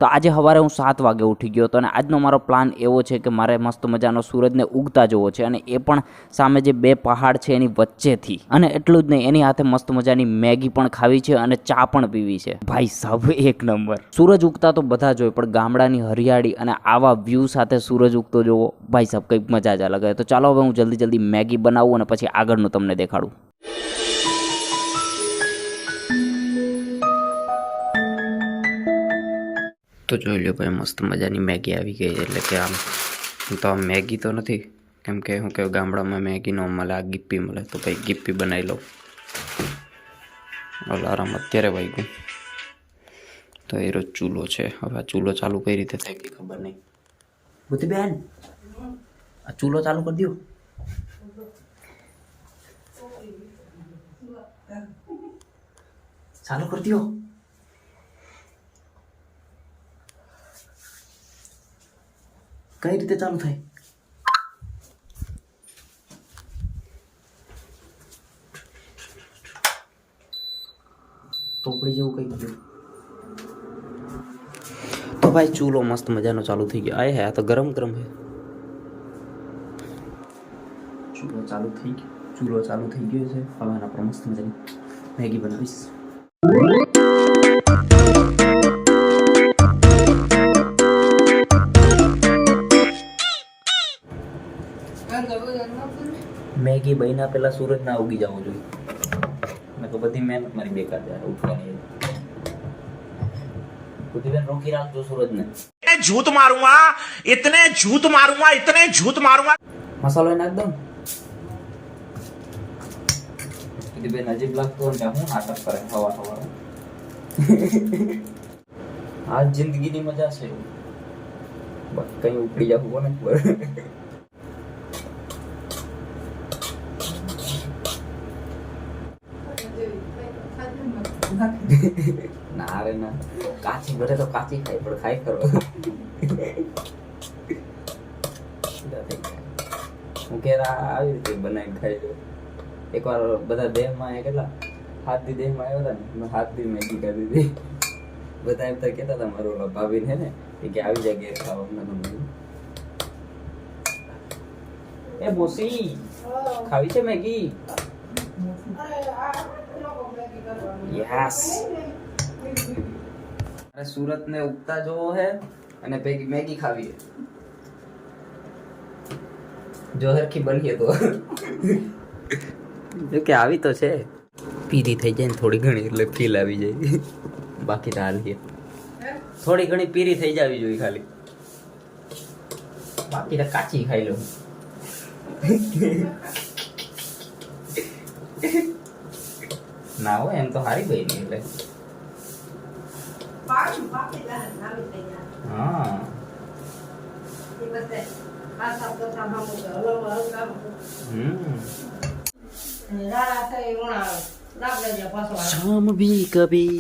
તો આજે સવારે હું 7 વાગે ઉઠી ગયો હતો અને આજનો મારો પ્લાન એવો છે કે મારે મસ્ત મજાનો સૂરજને ઉગતા જોવો છે અને એ પણ સામે જે બે પહાડ છે એની વચ્ચેથી. અને એટલું જ નહીં, એની હાથે મસ્ત મજાની મેગી પણ ખાવી છે અને ચા પણ પીવી છે. ભાઈ સાહેબ એક નંબર. સૂરજ ઉગતા તો બધા જ હોય, પણ ગામડાની હરિયાળી અને આવા વ્યૂ સાથે સૂરજ ઉગતો જોવો ભાઈ સાહેબ કંઈક મજા જ અલગ હોય. તો ચાલો હવે હું જલ્દી મેગી બનાવું અને પછી આગળનું તમને દેખાડું. તો જોઈ લો ભાઈ, મસ્ત મજાની મેગી આવી ગઈ છે. એટલે કે આમ તો આમ મેગી તો નથી, કેમ કે શું કે ગામડામાં મેગી ન મળે, આ ગીપ્પી મળે. તો ભાઈ ગીપ્પી બનાવી લઉં. અલાર્મ અત્યારે વાગ્યું. તો એ રોજ ચૂલો છે. હવે આ ચૂલો ચાલુ કઈ રીતે થાય કે ખબર નહીં. બુદ્ધિબેન, આ ચૂલો ચાલુ કરી દો. ચાલુ કરી દો. કઈ રીતે ચાલુ થાય? ટોપડી જેવું કઈ ગયું. તો ભાઈ ચૂલો મસ્ત મજાનો ચાલુ થઈ ગયો. આ તો ગરમ ગરમ છે. ચૂલો ચાલુ થઈ ગયો છે. હવે આના પર મસ્ત મજાની મેગી બનાવીશ. મેગી બન્યા પહેલા સૂરજ ના ઉગી જવો જોઈએ. મેં તો બધી મહેનત મારી બેકાર જાય ઉઠવાની. બુદ્ધિબેન રોકી રાખજો સૂરજને. झूठ मारूंगा, इतने झूठ मारूंगा. મસાલો નાખ દઉં. બુદ્ધિબેન અજીબ લાગતો ને હું નાટક કરે હવા. આ જિંદગીની મજા છે. બાકી કઈ ઉપડી જાવ કોને ખબર. ના રે ના, કાચી ભરે તો કાચી ખાય, પણ ખાય ખરો. હું કે આવી રીતે બનાવીને ખાઈ લો. એકવાર બધા દેહમાં કેટલા 7 દી દેહમાં આવ્યા હતા ને, 7 દી મેગી કરી દીધી. બધા એમ તો કહેતા હતા મારો ભાભીને હે ને કે આવી જગ્યાએ ખાવા. એ બોસી ખાવી છે મેગી? યસ. અરે સુરત ને ઉગતા જોવો હે અને ભેગી મેગી ખાવી હે. જો હરખી બનીએ તો જો કે આવી તો છે. પીરી થઈ જાય ને થોડી ઘણી એટલે ફીલ આવી જાય. બાકી તો હાલીએ. થોડી ઘણી પીરી થઈ જાવી જોઈએ ખાલી. બાકી તો કાચી ખાઈ લો. ના હોય એમ તો હારી બની એટલે. હા શામ ભી કભી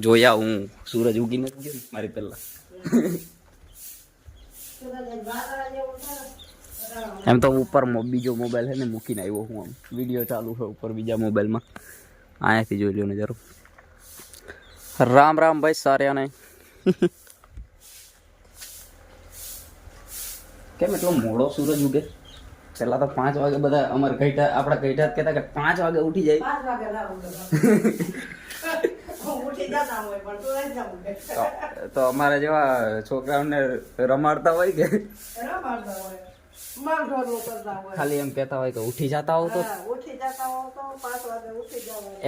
જોયા હું. સૂરજ ઉગી નથી ગયો મારી પહેલા. એમ તો ઉપર બીજો મોબાઈલ છે ને મૂકીને આવ્યો હું. આમ વિડીયો ચાલુ છે ઉપર બીજા મોબાઈલમાં. અહીંયાથી જોઈ લો ને જરૂર. રામ રામ ભાઈ સાર્યાને. કેમ એટલો મોડો સૂરજ ઉગે? પેલા તો 5 વાગે બધા અમારે ગઈઠા આપણા ગઈઠા કહેતા કે 5 વાગે ઉઠી જાય. તો અમારા જેવા છોકરાઓને રમાડતા હોય કે ખાલી એમ કહેતા હોય કે ઉઠી જતા હો તો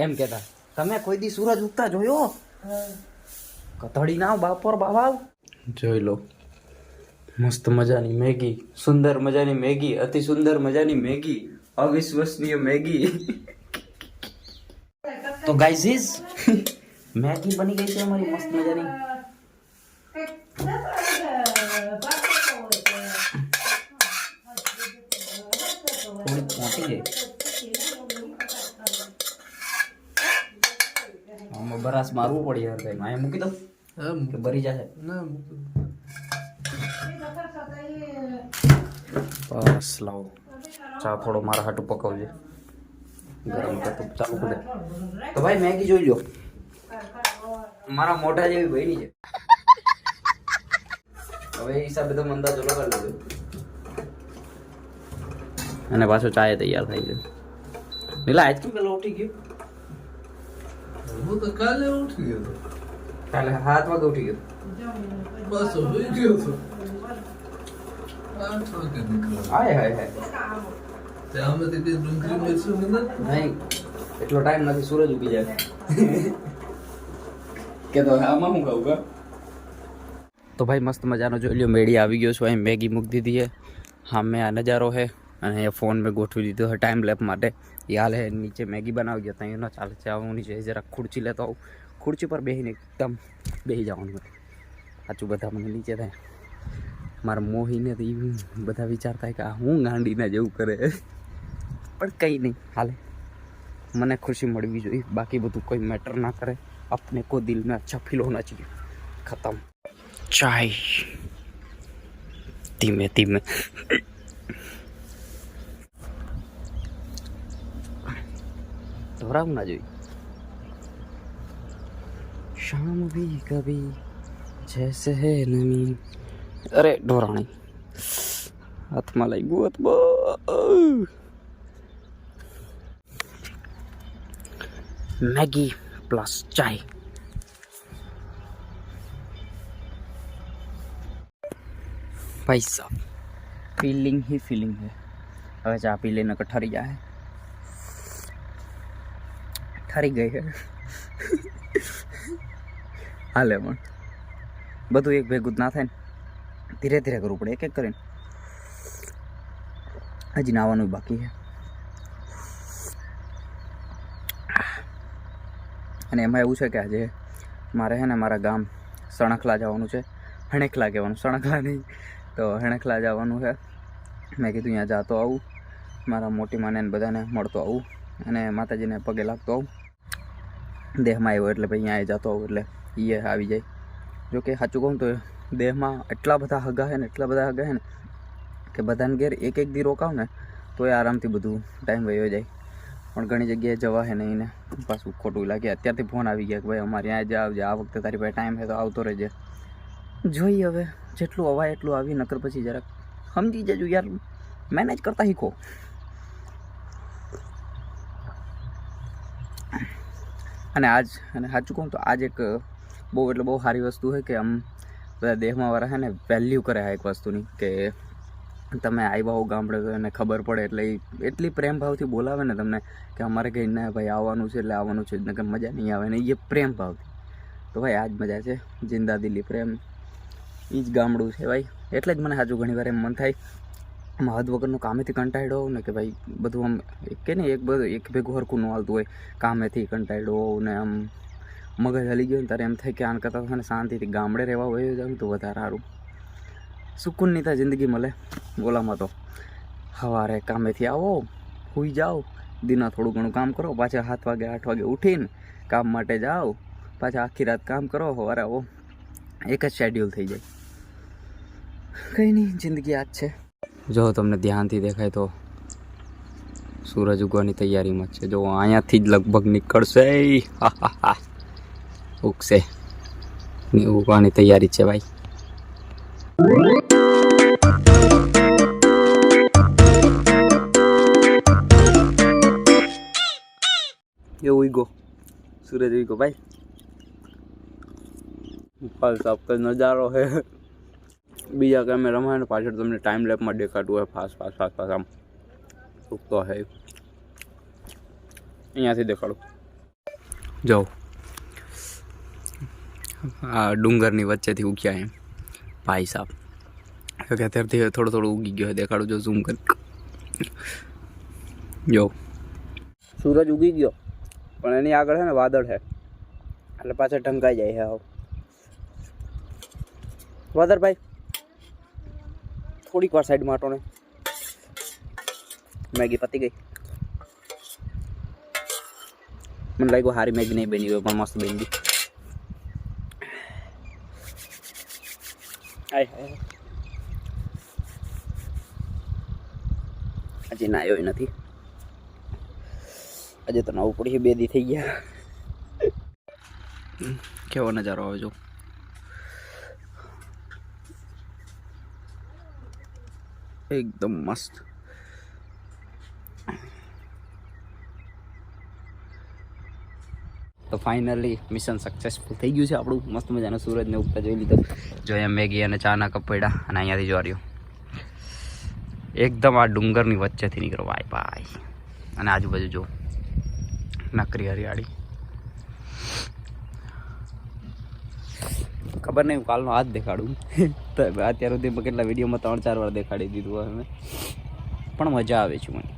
એમ કહેતા. તમે કોઈ દી સૂરજ ઉગતા જોયો? કથળી ના બાપર બાવા. જોઈ લો મસ્ત મજાની મેગી, સુંદર મજાની મેગી, અતિ સુંદર મજાની મેગી, અવિશ્વસનીય મેગી. તો ગાઈઝ મેગી બની ગઈ છે અમારી મસ્ત મજાની. થોડી પહોંચી ગઈ. આમાં બરાસ મારવું પડે યાર. કઈ માએ મૂકી દઉં કે બરી જશે? બસ લાવો ચા થોડો મારા હાટું પકવજે. ગરમ કરતું ચાલુ કરે. તો ભાઈ મેગી જોઈ લો. મારા મોઢા જેવી બની છે. હવે એ હિસાબે તમે અંદાજો લગાડી લેજો. અને પાછો ચાય તૈયાર થઈ ગયો. નીલા આજ કેમ પેલો ઉઠી ગયો? હું તો કાલે ઉઠી ગયો હતો. કાલે 7 વાગે ઉઠી ગયો. બસ હોઈ ગયો હતો. 8 વાગે નીકળ્યો. હાય હાય હાય. ત્યાંમાંથી કઈ ડુંગળી મિરચું નથી? નહીં એટલો ટાઈમ નથી, સૂરજ ઉગી જાય. કે તો આમાં હું કહું કા. તો ભાઈ મસ્ત મજાનો જોઈ લ્યો મેળી આવી ગયો છું. અહીં મેગી મૂકી દીધી છે. હા મેં આ નજારો છે અને એ ફોન મેં ગોઠવી દીધો છે ટાઈમ લેપ માટે. એ હાલ હે નીચે મેગી બનાવી ગયો ત્યાં એનો ચાલે છે. હું નીચે જરા ખુરચી લેતો આવું. ખુરચી પર બેસીને એકદમ બેસી જવાનું. સાચું બધા મને નીચે થાય. મારા મોહીને તો એ બધા વિચાર થાય કે આ હું ગાંડીના જેવું કરે. પણ કંઈ નહીં હાલે. મને ખુશી મળવી જોઈએ, બાકી બધું કોઈ મેટર ના કરે. अपने को दिल में अच्छा फील होना चाहिए. खत्म. चाय धीमे धीमे. दोहराव ना જોઈએ. शाम भी कभी जैसे है नमी. अरे ઢોરાણી હાથમાં લઈ ગયો હાથમાં. मैगी प्लस चाय. भाई साहब फीलिंग ही फीलिंग है. હવે ચા પી લઈને ઠરી જાય. ઠરી ગઈ છે. હાલે પણ બધું એક ભેગું જ ના થાય ને. ધીરે ધીરે કરવું પડે એક એક કરીને. હજી નાવાનું બાકી છે. અને એમાં એવું છે કે આજે મારે છે ને મારા ગામ સણખલા જવાનું છે. હણેખલા કહેવાનું, સણખલા નહીં. તો હણેખલા જવાનું છે. મેં કીધું અહીંયા જાતો આવું, મારા મોટી માને બધાને મળતો આવું અને માતાજીને પગે લાગતો આવું. દેહમાં આવ્યો એટલે ભાઈ અહીંયા જતો આવું એટલે એ આવી જાય. જો કે સાચું કહું તો દેહમાં એટલા બધા હગા છે ને કે બધાને ઘેર એક એક દી રોકાવ ને તો એ આરામથી બધું ટાઈમ વયો જાય. પણ ઘણી જગ્યાએ જવા છે નહીં ને પાછું ખોટું લાગે. અત્યારથી ફોન આવી ગયા કે ભાઈ અમારે ત્યાં જ આવજે, આ વખતે તારી પાસે ટાઈમ છે તો આવતો રહેજે. જોઈએ હવે જેટલું અવાય એટલું આવી, નકર પછી જરાક સમજી જજો યાર, મેનેજ કરતા શીખો. અને આજ અને સાચું કહું તો આજ એક બહુ એટલે બહુ સારી વસ્તુ છે કે આમ બધા દેહમાં વાળા છે ને વેલ્યુ કરે આ એક વસ્તુની કે તમે આવ્યા હો ગામડે તો એને ખબર પડે એટલે એટલી પ્રેમ ભાવથી બોલાવે ને તમને કે અમારે કંઈ ના ભાઈ આવવાનું છે એટલે આવવાનું છે, નકર મજા નહીં આવે ને. એ પ્રેમ ભાવથી તો ભાઈ આ જ મજા છે. જિંદા દિલી પ્રેમ એ જ ગામડું છે ભાઈ. એટલે જ મને સાચું ઘણી વાર એમ મન થાય આમ હદ વગરનું કામેથી કંટાળ્યો હોઉં ને કે ભાઈ બધું આમ કે ને એક ભેગું હરખું ન હાલતું હોય. કામેથી કંટાળ્યો હોઉં ને આમ મગજ હલી ગયો ને ત્યારે એમ થાય કે આન કરતાં છે ને શાંતિથી ગામડે રહેવા હોય જાઉં તો વધારે સારું. સુકૂનની તો જિંદગી મળે. ઓલામાં તો સવારે કામેથી આવો, સૂઈ જાઓ, દિના થોડું ઘણું કામ કરો, પાછા 7 વાગે 8 વાગે ઉઠીને કામ માટે જાઓ, પાછા આખી રાત કામ કરો, સવારે આવો. એક જ શેડ્યુલ થઈ જાય. કંઈ નહીં, જિંદગી આ જ છે. જો તમને ધ્યાનથી દેખાય તો સૂરજ ઉગવાની તૈયારીમાં જ છે. જો અહીંયાથી જ લગભગ નીકળશે. હા હા હા ઉગશે, ઉગવાની તૈયારી છે ભાઈ. ये उइगो सूरज उइगो भाई. ફાલ સાફ તો નજારો છે. બીજા કેમેરામાં ને પાછળ તમને ટાઈમ લેપમાં દેખાતું હોય ફાસ્ટ ફાસ્ટ ફાસ્ટ ફાસ્ટ આમ ઉગતો છે. અહીંયાથી દેખાડું. જાઓ આ ડુંગરની વચ્ચેથી ઉગ્યા એમ ભાઈ સાહેબ. કે અત્યારથી થોડો થોડો ઉગી ગયો. દેખાડું જો ઝૂમ કરી. જો સૂરજ ઉગી ગયો પણ એની આગળ છે ને વાદળ છે એટલે પાછળ ઢંકાઈ જાય છે. વાદળ ભાઈ થોડીક વાર સાઈડ માટો ને. મેગી પતી ગઈ. મને લાગ્યું સારી મેગી નહીં બની હોય પણ મસ્ત બની ગઈ. હજી નાયો નથી. આજે તો નવું પડી 2 દી થઈ ગયા. કેવો નજારો આવે જો. એકદમ મસ્ત. તો ફાઇનલી મિશન સક્સેસફુલ થઈ ગયું છે આપણું. મસ્ત મજાનો સૂરજને ઉગતા જોઈ લીધો. જો અહીંયા મેગી અને ચાના કપ પડ્યા અને અહીંયાથી જો રહ્યો એકદમ આ ડુંગરની વચ્ચેથી નીકળો ભાઈ ભાઈ. અને આજુબાજુ જો નકરી હરિયાળી. ખબર નહીં હું કાલનો હાથ દેખાડું. તો અત્યાર સુધી કેટલા વિડીયોમાં 3-4 વાર દેખાડી દીધું હવે, પણ મજા આવે છે મને.